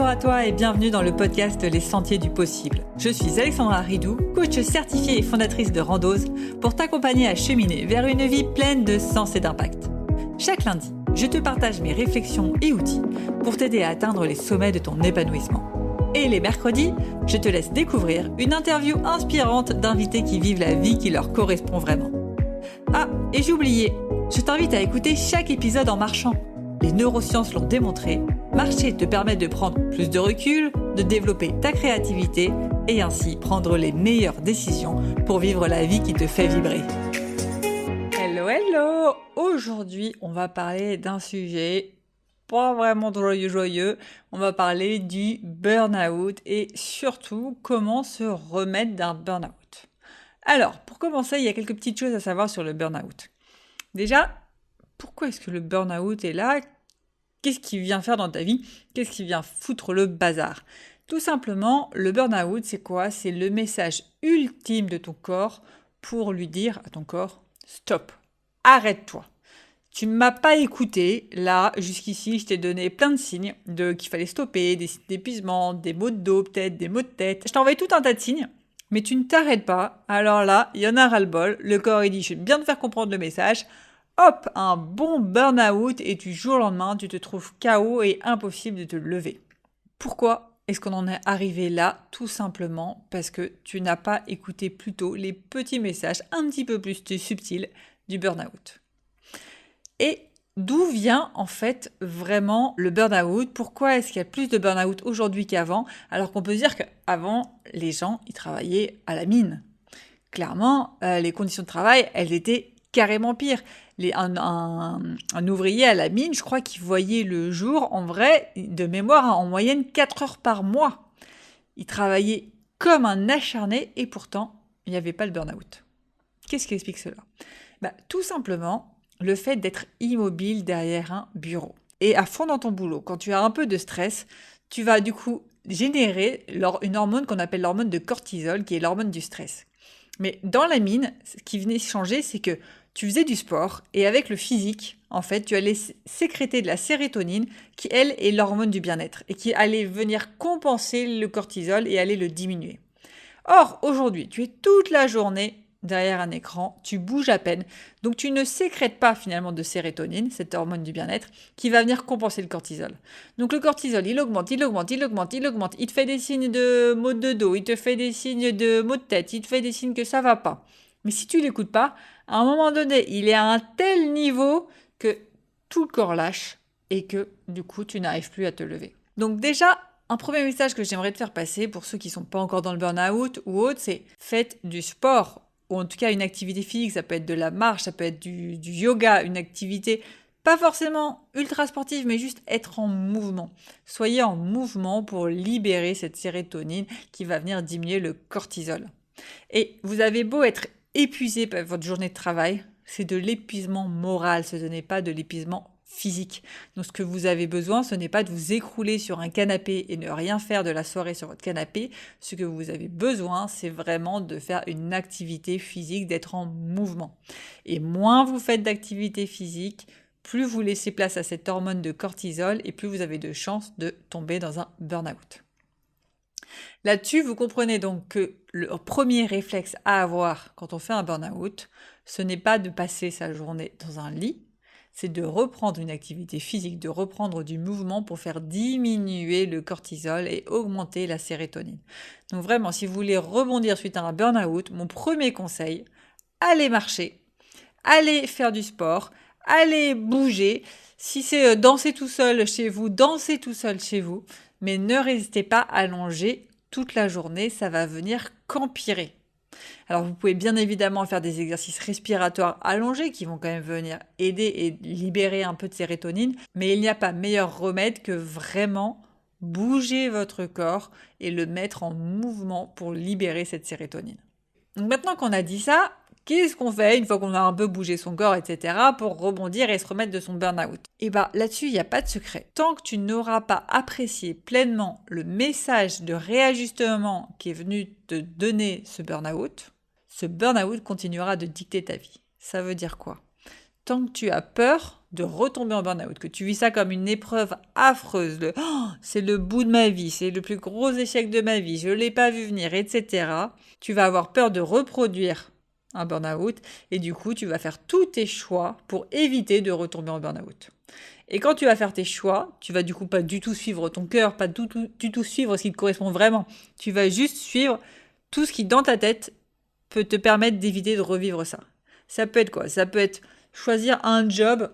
Bonjour à toi et bienvenue dans le podcast Les Sentiers du Possible. Je suis Alexandra Ridou, coach certifiée et fondatrice de Randose, pour t'accompagner à cheminer vers une vie pleine de sens et d'impact. Chaque lundi, je te partage mes réflexions et outils pour t'aider à atteindre les sommets de ton épanouissement. Et les mercredis, je te laisse découvrir une interview inspirante d'invités qui vivent la vie qui leur correspond vraiment. Ah, et j'ai oublié, je t'invite à écouter chaque épisode en marchant. Les neurosciences l'ont démontré, marcher te permet de prendre plus de recul, de développer ta créativité et ainsi prendre les meilleures décisions pour vivre la vie qui te fait vibrer. Hello! Aujourd'hui, on va parler d'un sujet pas vraiment joyeux. On va parler du burn-out et surtout comment se remettre d'un burn-out. Alors, pour commencer, il y a quelques petites choses à savoir sur le burn-out. Déjà, pourquoi est-ce que le burn-out est là ? Qu'est-ce qu'il vient faire dans ta vie ? Qu'est-ce qui vient foutre le bazar ? Tout simplement, le burn-out, c'est quoi ? C'est le message ultime de ton corps pour lui dire à ton corps « Stop, arrête-toi ». Tu ne m'as pas écouté, là, jusqu'ici, je t'ai donné plein de signes qu'il fallait stopper, des signes d'épuisement, des maux de dos peut-être, des maux de tête. Je t'ai envoyé tout un tas de signes, mais tu ne t'arrêtes pas. Alors là, il y en a ras-le-bol. Le corps, il dit « Je vais bien te faire comprendre le message ». Hop, un bon burn-out et du jour au lendemain, tu te trouves KO et impossible de te lever. Pourquoi est-ce qu'on en est arrivé là ? Tout simplement parce que tu n'as pas écouté plutôt les petits messages un petit peu plus subtils du burn-out. Et d'où vient en fait vraiment le burn-out ? Pourquoi est-ce qu'il y a plus de burn-out aujourd'hui qu'avant ? Alors qu'on peut dire qu'avant, les gens, ils travaillaient à la mine. Clairement, les conditions de travail, elles étaient carrément pires. Un ouvrier à la mine, je crois qu'il voyait le jour, en vrai, de mémoire, en moyenne 4 heures par mois. Il travaillait comme un acharné et pourtant, il n'y avait pas le burn-out. Qu'est-ce qui explique cela ? Tout simplement, le fait d'être immobile derrière un bureau. Et à fond dans ton boulot, quand tu as un peu de stress, tu vas du coup générer une hormone qu'on appelle l'hormone de cortisol, qui est l'hormone du stress. Mais dans la mine, ce qui venait changer, c'est que tu faisais du sport et avec le physique, en fait, tu allais sécréter de la sérotonine qui, elle, est l'hormone du bien-être et qui allait venir compenser le cortisol et aller le diminuer. Or, aujourd'hui, tu es toute la journée derrière un écran, tu bouges à peine, donc tu ne sécrètes pas finalement de sérotonine, cette hormone du bien-être, qui va venir compenser le cortisol. Donc le cortisol, il augmente, il te fait des signes de maux de dos, il te fait des signes de maux de tête, il te fait des signes que ça va pas. Mais si tu l'écoutes pas, à un moment donné, il est à un tel niveau que tout le corps lâche et que du coup, tu n'arrives plus à te lever. Donc déjà, un premier message que j'aimerais te faire passer pour ceux qui ne sont pas encore dans le burn-out ou autre, c'est faites du sport ou en tout cas une activité physique. Ça peut être de la marche, ça peut être du yoga, une activité pas forcément ultra sportive, mais juste être en mouvement. Soyez en mouvement pour libérer cette sérotonine qui va venir diminuer le cortisol. Et vous avez beau être épuisé par votre journée de travail, c'est de l'épuisement moral, ce n'est pas de l'épuisement physique. Donc ce que vous avez besoin, ce n'est pas de vous écrouler sur un canapé et ne rien faire de la soirée sur votre canapé. Ce que vous avez besoin, c'est vraiment de faire une activité physique, d'être en mouvement. Et moins vous faites d'activité physique, plus vous laissez place à cette hormone de cortisol et plus vous avez de chances de tomber dans un burn-out. Là-dessus, vous comprenez donc que le premier réflexe à avoir quand on fait un burn-out, ce n'est pas de passer sa journée dans un lit, c'est de reprendre une activité physique, de reprendre du mouvement pour faire diminuer le cortisol et augmenter la sérotonine. Donc vraiment, si vous voulez rebondir suite à un burn-out, mon premier conseil, allez marcher, allez faire du sport, allez bouger. Si c'est danser tout seul chez vous, dansez tout seul chez vous, mais ne restez pas allongé toute la journée, ça va venir qu'empirer. Alors vous pouvez bien évidemment faire des exercices respiratoires allongés qui vont quand même venir aider et libérer un peu de sérotonine, mais il n'y a pas meilleur remède que vraiment bouger votre corps et le mettre en mouvement pour libérer cette sérotonine. Donc maintenant qu'on a dit ça, qu'est-ce qu'on fait une fois qu'on a un peu bougé son corps, etc. pour rebondir et se remettre de son burn-out ? Et là-dessus, il n'y a pas de secret. Tant que tu n'auras pas apprécié pleinement le message de réajustement qui est venu te donner ce burn-out continuera de dicter ta vie. Ça veut dire quoi ? tant que tu as peur de retomber en burn-out, que tu vis ça comme une épreuve affreuse, c'est le bout de ma vie, c'est le plus gros échec de ma vie, je ne l'ai pas vu venir, etc., tu vas avoir peur de reproduire un burn-out et du coup, tu vas faire tous tes choix pour éviter de retomber en burn-out. Et quand tu vas faire tes choix, tu vas du coup pas du tout suivre ton cœur, pas du tout suivre ce qui te correspond vraiment. Tu vas juste suivre tout ce qui, dans ta tête, peut te permettre d'éviter de revivre ça. Ça peut être quoi ? Ça peut être choisir un job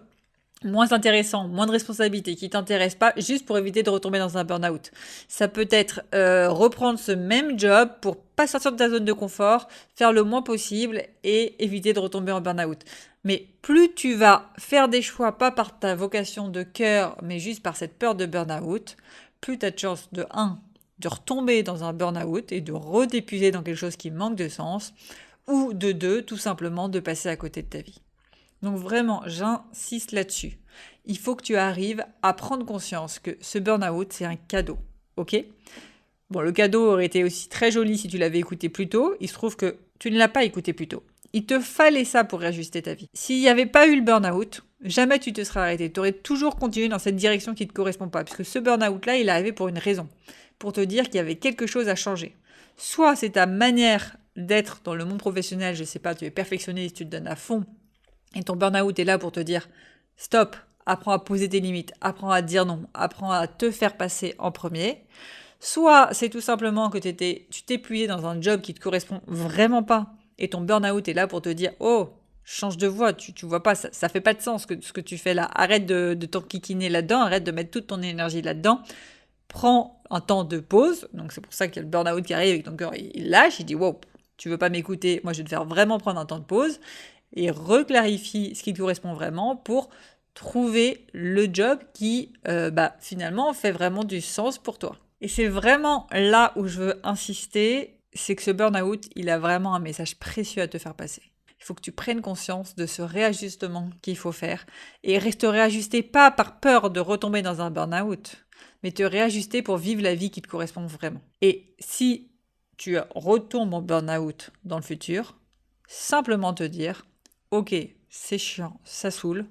moins intéressant, moins de responsabilités, qui t'intéresse pas, juste pour éviter de retomber dans un burn-out. Ça peut être reprendre ce même job pour pas sortir de ta zone de confort, faire le moins possible et éviter de retomber en burn-out. Mais plus tu vas faire des choix, pas par ta vocation de cœur, mais juste par cette peur de burn-out, plus tu as de chances de retomber dans un burn-out et de redépuiser dans quelque chose qui manque de sens, ou de 2, tout simplement de passer à côté de ta vie. Donc vraiment, j'insiste là-dessus. Il faut que tu arrives à prendre conscience que ce burn-out, c'est un cadeau, ok ? Bon, le cadeau aurait été aussi très joli si tu l'avais écouté plus tôt. Il se trouve que tu ne l'as pas écouté plus tôt. Il te fallait ça pour réajuster ta vie. S'il n'y avait pas eu le burn-out, jamais tu te serais arrêté. Tu aurais toujours continué dans cette direction qui ne te correspond pas. Parce que ce burn-out-là, il est arrivé pour une raison. Pour te dire qu'il y avait quelque chose à changer. Soit c'est ta manière d'être dans le monde professionnel, je sais pas, tu es perfectionniste, tu te donnes à fond. Et ton burn-out est là pour te dire « Stop, apprends à poser tes limites, apprends à dire non, apprends à te faire passer en premier. » Soit c'est tout simplement que tu t'es plié dans un job qui te correspond vraiment pas et ton burn-out est là pour te dire « Oh, change de voie, tu vois pas, ça fait pas de sens ce que tu fais là. Arrête de t'enquiquiner là-dedans, arrête de mettre toute ton énergie là-dedans. Prends un temps de pause. » Donc c'est pour ça qu'il y a le burn-out qui arrive et que ton cœur il lâche, il dit « Wow, tu veux pas m'écouter, moi je vais te faire vraiment prendre un temps de pause. » Et reclarifie ce qui te correspond vraiment pour trouver le job qui, finalement, fait vraiment du sens pour toi. Et c'est vraiment là où je veux insister, c'est que ce burn-out, il a vraiment un message précieux à te faire passer. Il faut que tu prennes conscience de ce réajustement qu'il faut faire et te réajuster pas par peur de retomber dans un burn-out, mais te réajuster pour vivre la vie qui te correspond vraiment. Et si tu retombes en burn-out dans le futur, simplement te dire ok, c'est chiant, ça saoule,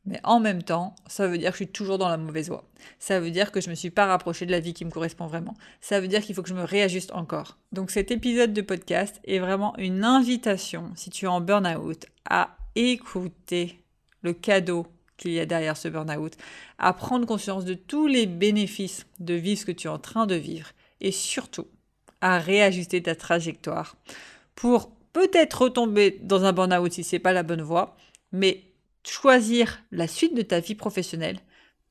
mais en même temps, ça veut dire que je suis toujours dans la mauvaise voie. Ça veut dire que je ne me suis pas rapprochée de la vie qui me correspond vraiment. Ça veut dire qu'il faut que je me réajuste encore. Donc cet épisode de podcast est vraiment une invitation, si tu es en burn-out, à écouter le cadeau qu'il y a derrière ce burn-out, à prendre conscience de tous les bénéfices de vivre ce que tu es en train de vivre et surtout à réajuster ta trajectoire pour peut-être retomber dans un burn-out si c'est pas la bonne voie, mais choisir la suite de ta vie professionnelle,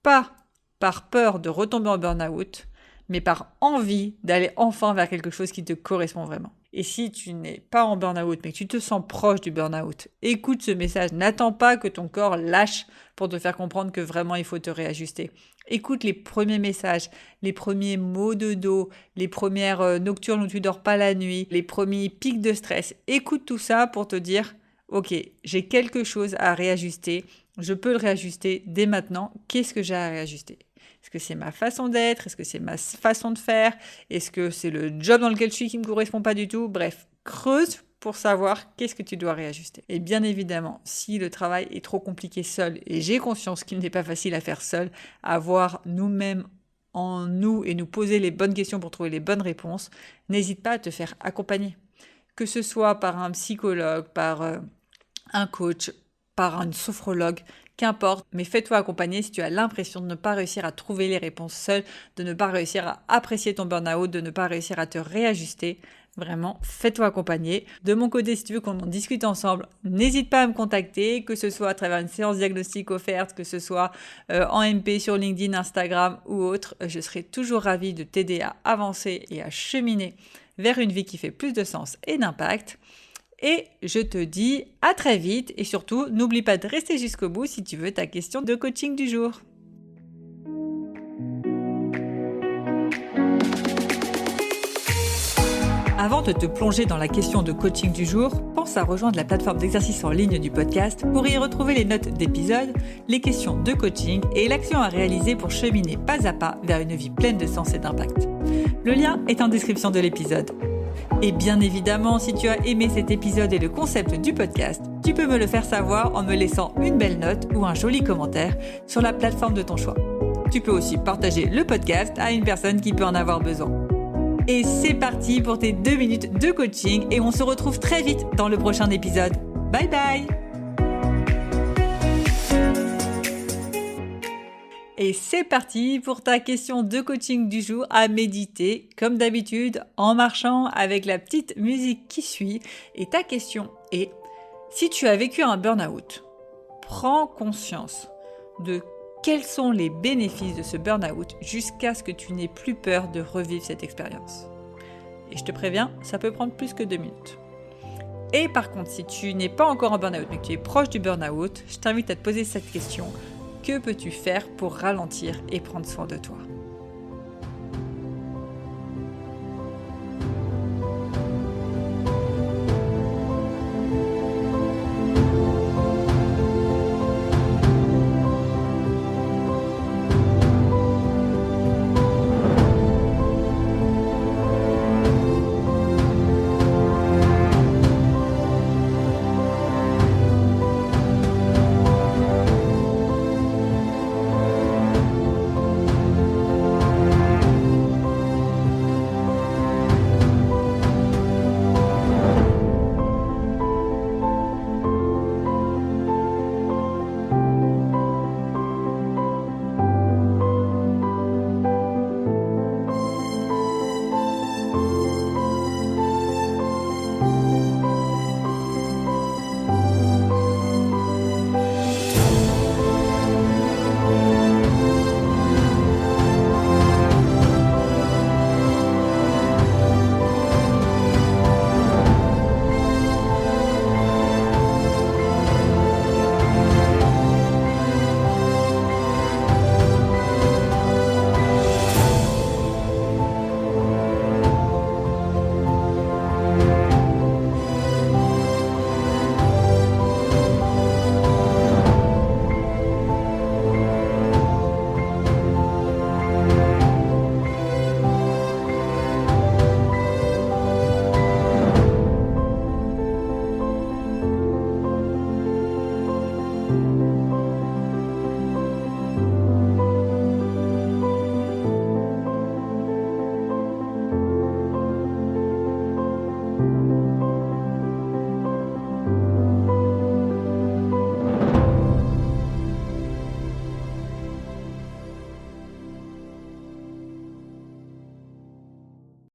pas par peur de retomber en burn-out, mais par envie d'aller enfin vers quelque chose qui te correspond vraiment. Et si tu n'es pas en burn-out, mais que tu te sens proche du burn-out, écoute ce message. N'attends pas que ton corps lâche pour te faire comprendre que vraiment il faut te réajuster. Écoute les premiers messages, les premiers maux de dos, les premières nocturnes où tu dors pas la nuit, les premiers pics de stress. Écoute tout ça pour te dire « Ok, j'ai quelque chose à réajuster, je peux le réajuster dès maintenant. Qu'est-ce que j'ai à réajuster ? Est-ce que c'est ma façon d'être ? Est-ce que c'est ma façon de faire ? Est-ce que c'est le job dans lequel je suis qui ne me correspond pas du tout ? Bref, creuse pour savoir qu'est-ce que tu dois réajuster. Et bien évidemment, si le travail est trop compliqué seul, et j'ai conscience qu'il n'est pas facile à faire seul, à voir nous-mêmes en nous et nous poser les bonnes questions pour trouver les bonnes réponses, n'hésite pas à te faire accompagner. Que ce soit par un psychologue, par un coach, par un sophrologue, qu'importe, mais fais-toi accompagner si tu as l'impression de ne pas réussir à trouver les réponses seul, de ne pas réussir à apprécier ton burn-out, de ne pas réussir à te réajuster. Vraiment, fais-toi accompagner. De mon côté, si tu veux qu'on en discute ensemble, n'hésite pas à me contacter, que ce soit à travers une séance diagnostique offerte, que ce soit en MP sur LinkedIn, Instagram ou autre. Je serai toujours ravie de t'aider à avancer et à cheminer vers une vie qui fait plus de sens et d'impact. Et je te dis à très vite et surtout, n'oublie pas de rester jusqu'au bout si tu veux ta question de coaching du jour. Avant de te plonger dans la question de coaching du jour, pense à rejoindre la plateforme d'exercice en ligne du podcast pour y retrouver les notes d'épisode, les questions de coaching et l'action à réaliser pour cheminer pas à pas vers une vie pleine de sens et d'impact. Le lien est en description de l'épisode. Et bien évidemment, si tu as aimé cet épisode et le concept du podcast, tu peux me le faire savoir en me laissant une belle note ou un joli commentaire sur la plateforme de ton choix. Tu peux aussi partager le podcast à une personne qui peut en avoir besoin. Et c'est parti pour tes 2 minutes de coaching et on se retrouve très vite dans le prochain épisode. Bye bye! Et c'est parti pour ta question de coaching du jour à méditer, comme d'habitude, en marchant avec la petite musique qui suit. Et ta question est, si tu as vécu un burn-out, prends conscience de quels sont les bénéfices de ce burn-out jusqu'à ce que tu n'aies plus peur de revivre cette expérience. Et je te préviens, ça peut prendre plus que 2 minutes. Et par contre, si tu n'es pas encore en burn-out, mais que tu es proche du burn-out, je t'invite à te poser cette question. Que peux-tu faire pour ralentir et prendre soin de toi ?